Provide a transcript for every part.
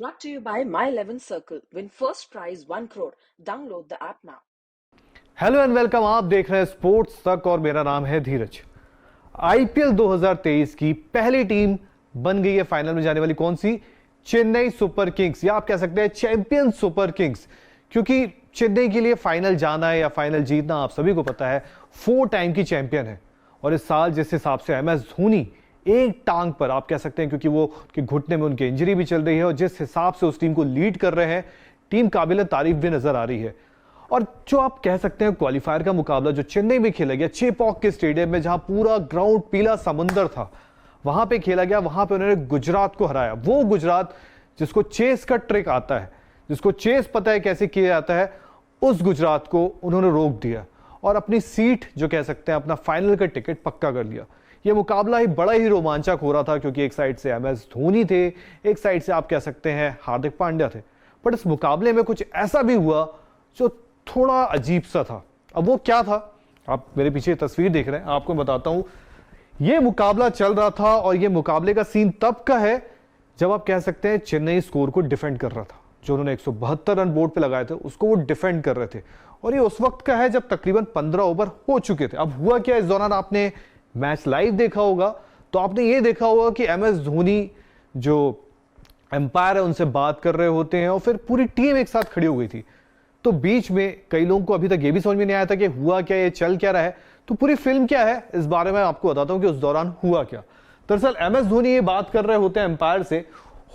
Brought to you by My 11 Circle. Win first prize 1 crore. Download the app now. Hello and welcome. आप देख रहे हैं sports तक और मेरा नाम है धीरज। आईपीएल 2023 की पहली टीम बन गई है फाइनल में जाने वाली। कौन सी? चेन्नई सुपर किंग्स, या आप कह सकते हैं चैंपियन सुपर किंग्स, क्योंकि चेन्नई के लिए फाइनल जाना है या फाइनल जीतना आप सभी को पता है 4 टाइम की चैंपियन है। और इस साल जिस हिसाब से एमएस धोनी एक टांग पर, आप कह सकते हैं क्योंकि वो उनके घुटने में उनकी इंजरी भी चल रही है, और जिस हिसाब से उस टीम को लीड कर रहे हैं, टीम काबिल तारीफ भी नजर आ रही है। और जो आप कह सकते हैं क्वालिफायर का मुकाबला जो चेन्नई में खेला गया चेपॉक के स्टेडियम में, जहां पूरा ग्राउंड पीला समुंदर था, वहां पे खेला गया। वहां पे उन्होंने गुजरात को हराया। वो गुजरात जिसको चेस का ट्रिक आता है, जिसको चेस पता है कैसे किया जाता है, उस गुजरात को उन्होंने रोक दिया और अपनी सीट, जो कह सकते हैं अपना फाइनल का टिकट पक्का कर लिया। यह मुकाबला ही बड़ा ही रोमांचक हो रहा था, क्योंकि एक साइड से एमएस धोनी थे, एक साइड से आप कह सकते हैं हार्दिक पांड्या थे। बट इस मुकाबले में कुछ ऐसा भी हुआ जो थोड़ा अजीब सा था। अब वो क्या था, आप मेरे पीछे तस्वीर देख रहे हैं, आपको बताता हूं। ये मुकाबला चल रहा था और ये मुकाबले का सीन तब का है जब आप कह सकते हैं चेन्नई स्कोर को डिफेंड कर रहा था। जो उन्होंने 172 रन बोर्ड पे लगाए थे उसको वो डिफेंड कर रहे थे। और ये उस वक्त का है जब तकरीबन 15 ओवर हो चुके थे। अब हुआ क्या, इस दौरान आपने मैच लाइव देखा होगा तो आपने ये देखा होगा कि एमएस धोनी जो एम्पायर है उनसे बात कर रहे होते हैं और फिर पूरी टीम एक साथ खड़ी हो गई थी। तो बीच में कई लोगों को अभी तक ये भी समझ में नहीं आया था कि हुआ क्या, ये चल क्या रहा है। तो पूरी फिल्म क्या है, इस बारे में आपको बताता हूं कि उस दौरान हुआ क्या। दरअसल एमएस धोनी ये बात कर रहे होते हैं एम्पायर से।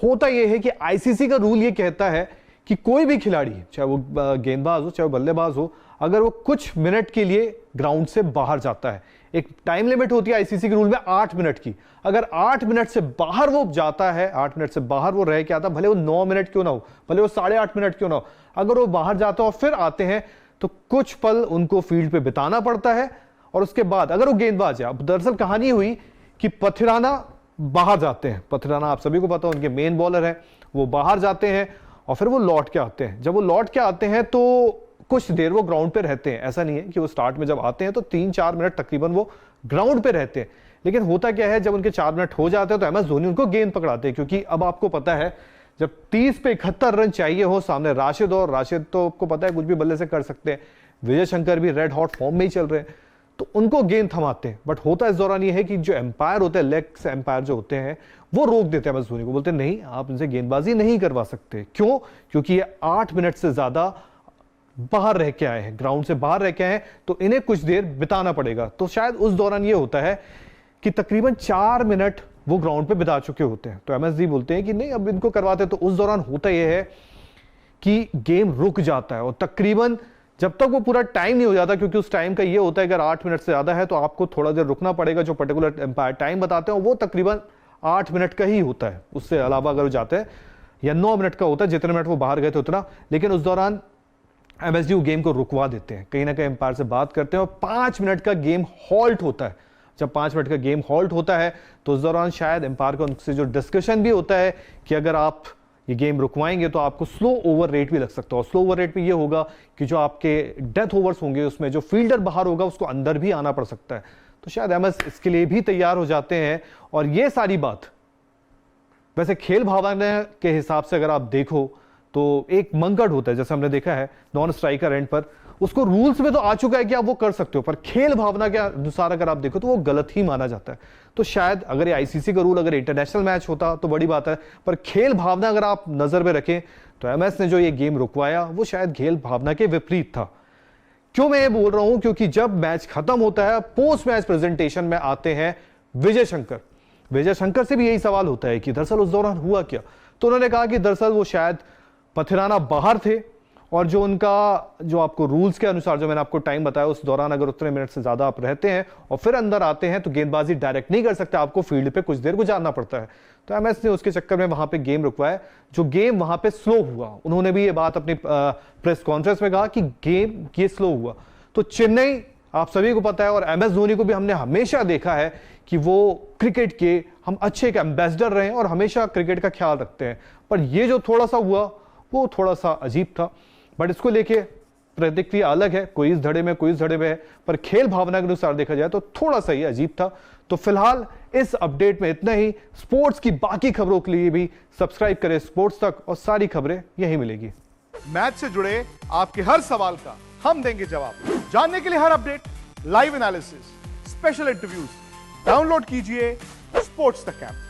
होता यह है कि आईसीसी का रूल ये कहता है कि कोई भी खिलाड़ी, चाहे वो गेंदबाज हो चाहे वो बल्लेबाज हो, अगर वो कुछ मिनट के लिए ग्राउंड से बाहर जाता है, एक टाइम लिमिट होती है आईसीसी के रूल में 8 मिनट की, अगर 8 मिनट से बाहर वो जाता है, 8 मिनट से बाहर वो रह के आता, भले वो 9 मिनट क्यों ना हो, भले वो 8.5 मिनट क्यों ना हो, अगर वो बाहर जाते हैं और फिर आते हैं तो कुछ पल उनको फील्ड पे बिताना पड़ता है। और उसके बाद अगर वो गेंदबाज है, अब दरअसल कहानी हुई कि पथिराना बाहर जाते हैं। पथिराना आप सभी को पता है उनके मेन बॉलर है, वो बाहर जाते हैं और फिर वो लौट के आते हैं। जब वो लौट के आते हैं तो कुछ देर वो ग्राउंड पे रहते हैं। ऐसा नहीं है कि वो स्टार्ट में जब आते हैं तो 3-4 मिनट तकरीबन वो ग्राउंड पे रहते हैं। लेकिन होता क्या है, जब उनके 4 मिनट हो जाते हैं तो एमएस धोनी उनको गेंद पकड़ाते हैं, क्योंकि अब आपको पता है जब 30 पे 71 रन चाहिए हो सामने राशिद, और राशिद तो आपको पता है कुछ भी बल्ले से कर सकते हैं, विजय शंकर भी रेड हॉट फॉर्म में ही चल रहे हैं, तो उनको गेंद थमाते हैं। बट होता इस दौरान ये है कि जो एम्पायर होते हैं, लेग एम्पायर जो होते हैं, वो रोक देते हैं एमएस धोनी को, बोलते हैं नहीं, आप इनसे गेंदबाजी नहीं करवा सकते। क्यों? क्योंकि ये 8 मिनट से ज्यादा बाहर रह के आए हैं, ग्राउंड से बाहर रह के आए हैं, तो इन्हें कुछ देर बिताना पड़ेगा। तो शायद उस दौरान ये होता है कि तकरीबन 4 मिनट वो ग्राउंड पे बिता चुके होते हैं। तो एमएसडी बोलते हैं कि नहीं, अब इनको करवाते। तो उस दौरान होता यह है कि गेम रुक जाता है, और तकरीबन जब तक वो पूरा टाइम नहीं हो जाता, क्योंकि उस टाइम का ये होता है अगर 8 मिनट से ज्यादा है तो आपको थोड़ा देर रुकना पड़ेगा। जो पर्टिकुलर एम्पायर टाइम बताते हैं वो तकरीबन 8 मिनट का ही होता है। उससे अलावा अगर वो जाते हैं या 9 मिनट का होता है, जितने मिनट वो बाहर गए थे उतना। लेकिन उस दौरान एमएसडी गेम को रुकवा देते हैं, कहीं ना कहीं एम्पायर से बात करते हैं, और 5 मिनट का गेम हॉल्ट होता है। जब 5 मिनट का गेम हॉल्ट होता है तो उस दौरान शायद एम्पायर का उनसे जो डिस्कशन भी होता है कि अगर आप ये गेम रुकवाएंगे तो आपको स्लो ओवर रेट भी लग सकता है। और स्लो ओवर रेट में ये होगा कि जो आपके डेथ ओवर्स होंगे उसमें जो फील्डर बाहर होगा उसको अंदर भी आना पड़ सकता है। तो शायद एमएस इसके लिए भी तैयार हो जाते हैं। और ये सारी बात वैसे खेल भावना के हिसाब से अगर आप देखो तो एक मंकड़ होता है, जैसे हमने देखा है नॉन स्ट्राइकर एंड पर, उसको रूल्स में तो आ चुका है कि आप वो कर सकते हो, पर खेल भावना के अनुसार अगर आप देखो तो वो गलत ही माना जाता है। तो शायद अगर ये आईसीसी का रूल, अगर इंटरनेशनल मैच होता तो बड़ी बात है, पर खेल भावना अगर आप नजर में रखें तो एमएस ने जो ये गेम रुकवाया वो शायद खेल भावना के विपरीत था। क्यों मैं ये बोल रहा हूं? क्योंकि जब मैच खत्म होता है, पोस्ट मैच प्रेजेंटेशन में आते हैं विजय शंकर। विजय शंकर से भी यही सवाल होता है कि दरअसल उस दौरान हुआ क्या। तो उन्होंने कहा कि दरअसल वो शायद पथिराना बाहर थे, और जो उनका जो आपको रूल्स के अनुसार जो मैंने आपको टाइम बताया, उस दौरान अगर उतने मिनट से ज्यादा आप रहते हैं और फिर अंदर आते हैं तो गेंदबाजी डायरेक्ट नहीं कर सकते, आपको फील्ड पे कुछ देर गुजारना पड़ता है। तो एमएस ने उसके चक्कर में वहां पे गेम रुकवाया। जो गेम वहां पे स्लो हुआ, उन्होंने भी ये बात अपनी प्रेस कॉन्फ्रेंस में कहा कि गेम ये स्लो हुआ। तो चेन्नई, आप सभी को पता है, और एमएस धोनी को भी हमने हमेशा देखा है कि वो क्रिकेट के हम अच्छे एक एम्बेसडर रहे हैं और हमेशा क्रिकेट का ख्याल रखते हैं। पर ये जो थोड़ा सा हुआ वो थोड़ा सा अजीब था। बट इसको लेके प्रतिक्रिया अलग है, कोई इस धड़े में कोई इस धड़े में है, पर खेल भावना के अनुसार देखा जाए तो थोड़ा सा ही अजीब था। तो फिलहाल इस अपडेट में इतना ही। स्पोर्ट्स की बाकी खबरों के लिए भी सब्सक्राइब करें स्पोर्ट्स तक, और सारी खबरें यहीं मिलेगी। मैच से जुड़े आपके हर सवाल का हम देंगे जवाब। जानने के लिए हर update, live analysis, special interviews, download कीजिए स्पोर्ट्स तक ऐप।